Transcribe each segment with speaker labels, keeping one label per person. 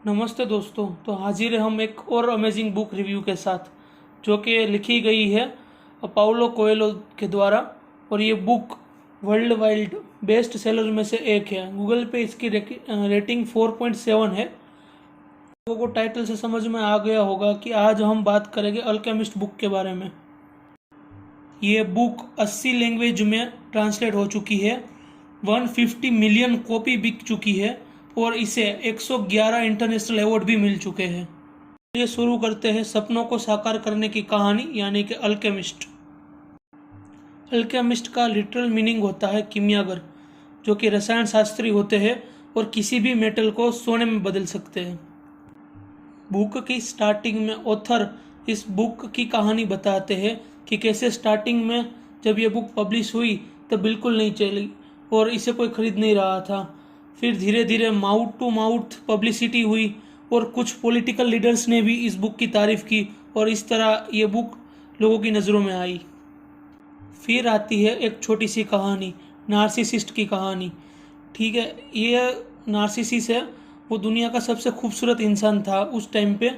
Speaker 1: नमस्ते दोस्तों। तो हाजिर है हम एक और अमेजिंग बुक रिव्यू के साथ, जो कि लिखी गई है पाउलो कोएल्हो के द्वारा। और ये book world wide best seller में से एक है। गूगल पे इसकी रेटिंग 4.7 है। लोगों को टाइटल से समझ में आ गया होगा कि आज हम बात करेंगे अल्केमिस्ट बुक के बारे में। ये बुक 80 लैंग्वेज में ट्रांसलेट हो चुकी है, 150 मिलियन कॉपी बिक चुकी है और इसे 111 इंटरनेशनल अवार्ड भी मिल चुके हैं। ये शुरू करते हैं सपनों को साकार करने की कहानी, यानी कि अल्केमिस्ट। अल्केमिस्ट का लिटरल मीनिंग होता है किमियागर, जो कि रसायन शास्त्री होते हैं और किसी भी मेटल को सोने में बदल सकते हैं। बुक की स्टार्टिंग में ऑथर इस बुक की कहानी बताते हैं कि कैसे स्टार्टिंग में जब ये बुक पब्लिश हुई तब बिल्कुल नहीं चली और इसे कोई खरीद नहीं रहा था। फिर धीरे धीरे माउथ टू माउथ पब्लिसिटी हुई और कुछ पॉलिटिकल लीडर्स ने भी इस बुक की तारीफ की और इस तरह ये बुक लोगों की नज़रों में आई। फिर आती है एक छोटी सी कहानी, नार्सिसिस्ट की कहानी। ठीक है, ये नार्सिसिस है, वो दुनिया का सबसे खूबसूरत इंसान था उस टाइम पे,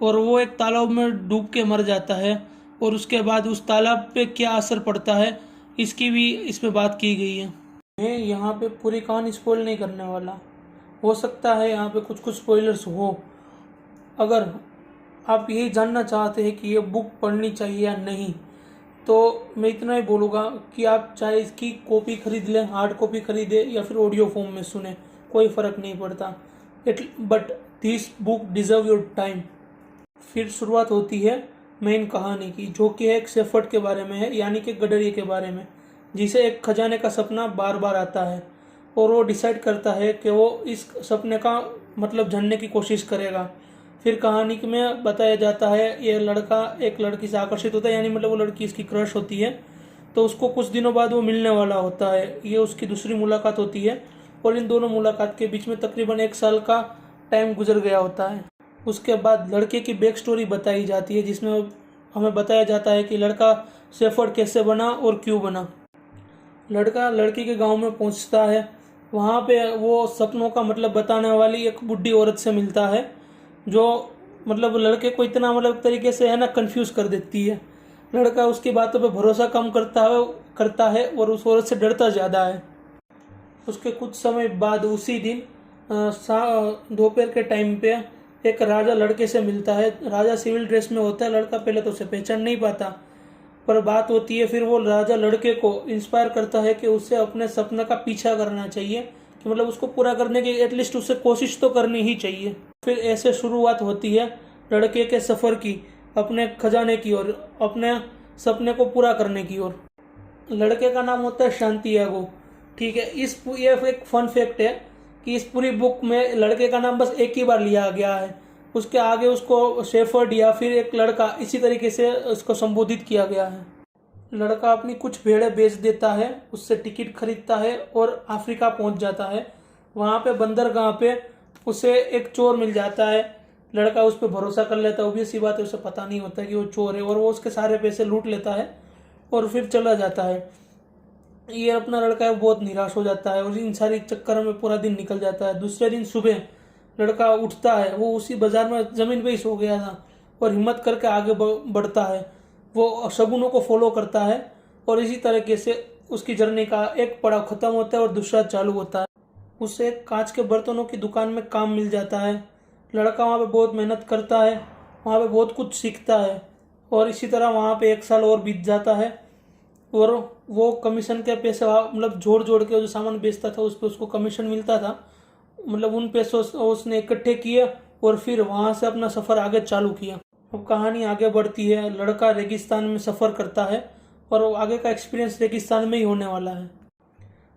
Speaker 1: और वो एक तालाब में डूब के मर जाता है और उसके बाद उस तालाब पे क्या असर पड़ता है इसकी भी इसमें बात की गई है। मैं यहाँ पे पूरी कहानी स्पॉइल नहीं करने वाला। हो सकता है यहाँ पे कुछ कुछ स्पॉयलर्स हो। अगर आप यही जानना चाहते हैं कि ये बुक पढ़नी चाहिए या नहीं, तो मैं इतना ही बोलूँगा कि आप चाहे इसकी कॉपी खरीद लें, हार्ड कॉपी खरीदें या फिर ऑडियो फॉर्म में सुने, कोई फ़र्क नहीं पड़ता। But this book deserve your time. फिर शुरुआत होती है मेन कहानी की, जो कि एक शेफर्ड के बारे में है, यानी कि गडरिये के बारे में, जिसे एक खजाने का सपना बार बार आता है और वो डिसाइड करता है कि वो इस सपने का मतलब जानने की कोशिश करेगा। फिर कहानी में बताया जाता है ये लड़का एक लड़की से आकर्षित होता है, यानी मतलब वो लड़की इसकी क्रश होती है, तो उसको कुछ दिनों बाद वो मिलने वाला होता है। ये उसकी दूसरी मुलाकात होती है और इन दोनों मुलाकात के बीच में तकरीबन 1 साल का टाइम गुजर गया होता है। उसके बाद लड़के की बैक स्टोरी बताई जाती है, जिसमें हमें बताया जाता है कि लड़का शेफर्ड कैसे बना और क्यों बना। लड़का लड़की के गांव में पहुंचता है, वहाँ पे वो सपनों का मतलब बताने वाली एक बुढ़ी औरत से मिलता है, जो मतलब लड़के को इतना मतलब तरीके से है ना कंफ्यूज कर देती है। लड़का उसकी बातों पे भरोसा कम करता है और उस औरत से डरता ज़्यादा है। उसके कुछ समय बाद उसी दिन दोपहर के टाइम पे एक राजा लड़के से मिलता है। राजा सिविल ड्रेस में होता है, लड़का पहले तो उसे पहचान नहीं पाता, पर बात होती है। फिर वो राजा लड़के को इंस्पायर करता है कि उसे अपने सपने का पीछा करना चाहिए, कि मतलब उसको पूरा करने की एटलीस्ट उसे कोशिश तो करनी ही चाहिए। फिर ऐसे शुरुआत होती है लड़के के सफ़र की, अपने खजाने की ओर, अपने सपने को पूरा करने की ओर। लड़के का नाम होता है शांतियागो। ठीक है, ये एक फन फैक्ट है कि इस पूरी बुक में लड़के का नाम बस एक ही बार लिया गया है, उसके आगे उसको शेफर्ड या फिर एक लड़का इसी तरीके से उसको संबोधित किया गया है। लड़का अपनी कुछ भेड़ें बेच देता है, उससे टिकट खरीदता है और अफ्रीका पहुंच जाता है। वहाँ पे बंदरगाह पे उसे एक चोर मिल जाता है। लड़का उस पर भरोसा कर लेता है, वो भी सी बात है, उसे पता नहीं होता कि वो चोर है, और वो उसके सारे पैसे लूट लेता है और फिर चला जाता है। ये अपना लड़का है बहुत निराश हो जाता है और इन सारी चक्कर में पूरा दिन निकल जाता है। दूसरे दिन सुबह लड़का उठता है, वो उसी बाजार में ज़मीन पे ही सो गया था, और हिम्मत करके आगे बढ़ता है। वो शगुनों को फॉलो करता है और इसी तरीके से उसकी जर्नी का एक पड़ाव खत्म होता है और दूसरा चालू होता है। उसे कांच के बर्तनों की दुकान में काम मिल जाता है। लड़का वहाँ पे बहुत मेहनत करता है, वहाँ पे बहुत कुछ सीखता है, और इसी तरह वहाँ पे 1 साल और बीत जाता है। और वो कमीशन के पैसे मतलब जोड़ जोड़ के जो सामान बेचता था उस पर उसको कमीशन मिलता था, मतलब उन पैसों उसने इकट्ठे किए और फिर वहाँ से अपना सफ़र आगे चालू किया। अब कहानी आगे बढ़ती है, लड़का रेगिस्तान में सफ़र करता है और आगे का एक्सपीरियंस रेगिस्तान में ही होने वाला है।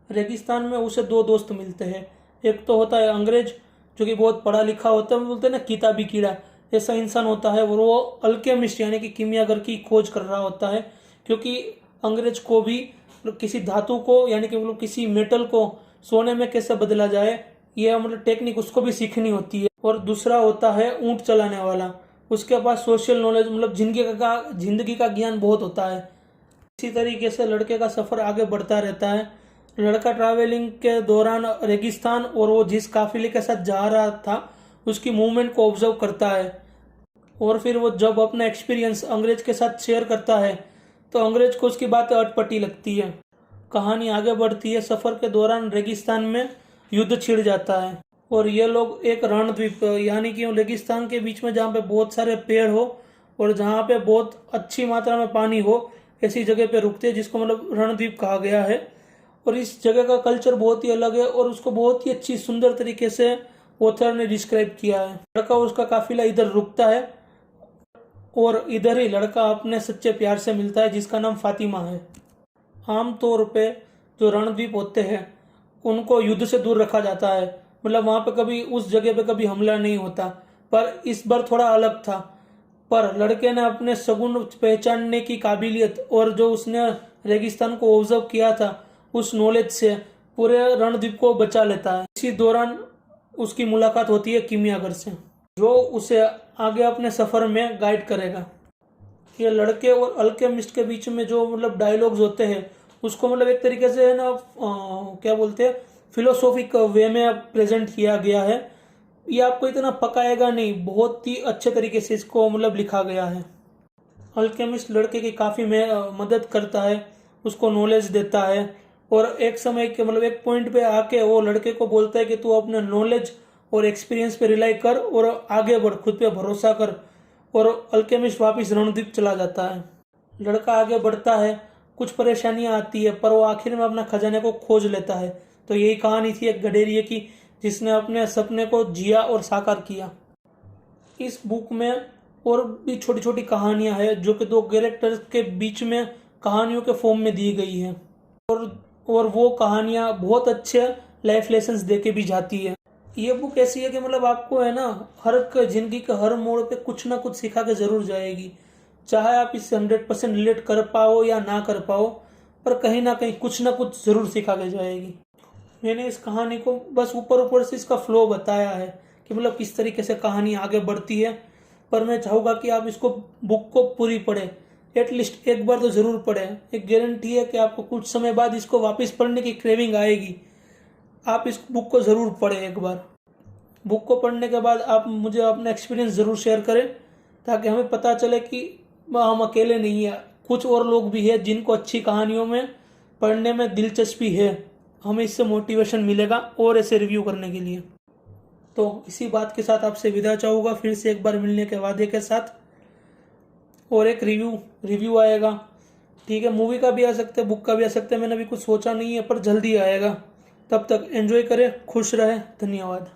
Speaker 1: रेगिस्तान में उसे 2 दोस्त मिलते हैं। एक तो होता है अंग्रेज, जो कि बहुत पढ़ा लिखा होता है, बोलते हैं ना किताबी कीड़ा, ऐसा इंसान होता है, और वो अल्केमिस्ट यानी कि किमियागर की खोज कर रहा होता है, क्योंकि अंग्रेज को भी किसी धातु को यानी कि मतलब किसी मेटल को सोने में कैसे बदला जाए, यह मतलब टेक्निक उसको भी सीखनी होती है। और दूसरा होता है ऊंट चलाने वाला, उसके पास सोशल नॉलेज मतलब जिंदगी का ज्ञान बहुत होता है। इसी तरीके से लड़के का सफ़र आगे बढ़ता रहता है। लड़का ट्रैवलिंग के दौरान रेगिस्तान और वो जिस काफिले के साथ जा रहा था उसकी मूवमेंट को ऑब्जर्व करता है और फिर वो जब अपना एक्सपीरियंस अंग्रेज के साथ शेयर करता है तो अंग्रेज को उसकी बातें अटपटी लगती है। कहानी आगे बढ़ती है। सफ़र के दौरान रेगिस्तान में युद्ध छिड़ जाता है और ये लोग एक रणद्वीप यानी कि रेगिस्तान के बीच में जहाँ पे बहुत सारे पेड़ हो और जहाँ पे बहुत अच्छी मात्रा में पानी हो ऐसी जगह पे रुकते हैं, जिसको मतलब रणद्वीप कहा गया है। और इस जगह का कल्चर बहुत ही अलग है और उसको बहुत ही अच्छी सुंदर तरीके से ऑथर ने डिस्क्राइब किया है। लड़का और उसका काफिला इधर रुकता है और इधर ही लड़का अपने सच्चे प्यार से मिलता है जिसका नाम फातिमा है। आमतौर पे जो रणद्वीप होते हैं उनको युद्ध से दूर रखा जाता है, मतलब वहाँ पे कभी उस जगह पे कभी हमला नहीं होता, पर इस बार थोड़ा अलग था। पर लड़के ने अपने सगुन पहचानने की काबिलियत और जो उसने रेगिस्तान को ऑब्जर्व किया था उस नॉलेज से पूरे रणद्वीप को बचा लेता है। इसी दौरान उसकी मुलाकात होती है किमियागर से, जो उसे आगे अपने सफर में गाइड करेगा। ये लड़के और अल्केमिस्ट के बीच में जो मतलब डायलॉग्स होते हैं उसको मतलब एक तरीके से है ना क्या बोलते हैं फिलोसॉफिक वे में प्रेजेंट किया गया है। ये आपको इतना पकाएगा नहीं, बहुत ही अच्छे तरीके से इसको मतलब लिखा गया है। अल्केमिस्ट लड़के की काफ़ी मदद करता है, उसको नॉलेज देता है और एक समय के मतलब एक पॉइंट पे आके वो लड़के को बोलता है कि तू अपने नॉलेज और एक्सपीरियंस पे रिलाई कर और आगे बढ़, खुद पे भरोसा कर। और अल्केमिस्ट वापस रणद्वीप चला जाता है। लड़का आगे बढ़ता है, कुछ परेशानियां आती है पर वो आखिर में अपना खजाने को खोज लेता है। तो यही कहानी थी एक गडेरिए की जिसने अपने सपने को जिया और साकार किया। इस बुक में और भी छोटी छोटी कहानियां हैं जो कि दो कैरेक्टर्स के बीच में कहानियों के फॉर्म में दी गई है और वो कहानियां बहुत अच्छे लाइफ लेसन्स दे के भी जाती है। ये बुक ऐसी है कि मतलब आपको है ना हर जिंदगी के हर मोड़ पे कुछ ना कुछ सिखा के जरूर जाएगी, चाहे आप इससे 100% रिलेट कर पाओ या ना कर पाओ, पर कहीं ना कहीं कुछ ना कुछ जरूर सिखा के जाएगी। मैंने इस कहानी को बस ऊपर ऊपर से इसका फ्लो बताया है कि मतलब किस तरीके से कहानी आगे बढ़ती है, पर मैं चाहूँगा कि आप इसको बुक को पूरी पढ़ें, एटलीस्ट एक बार तो जरूर पढ़ें। एक गारंटी है कि आपको कुछ समय बाद इसको वापस पढ़ने की क्रेविंग आएगी। आप इस बुक को ज़रूर पढ़ें एक बार। बुक को पढ़ने के बाद आप मुझे अपना एक्सपीरियंस ज़रूर शेयर करें ताकि हमें पता चले कि हम अकेले नहीं हैं, कुछ और लोग भी हैं जिनको अच्छी कहानियों में पढ़ने में दिलचस्पी है। हमें इससे मोटिवेशन मिलेगा और ऐसे रिव्यू करने के लिए। तो इसी बात के साथ आपसे विदा चाहूँगा, फिर से एक बार मिलने के वादे के साथ। और एक रिव्यू आएगा, ठीक है, मूवी का भी आ सकता है, बुक का भी आ सकता है, मैंने अभी कुछ सोचा नहीं है पर जल्दी आएगा। तब तक एंजॉय करें, खुश रहें, धन्यवाद।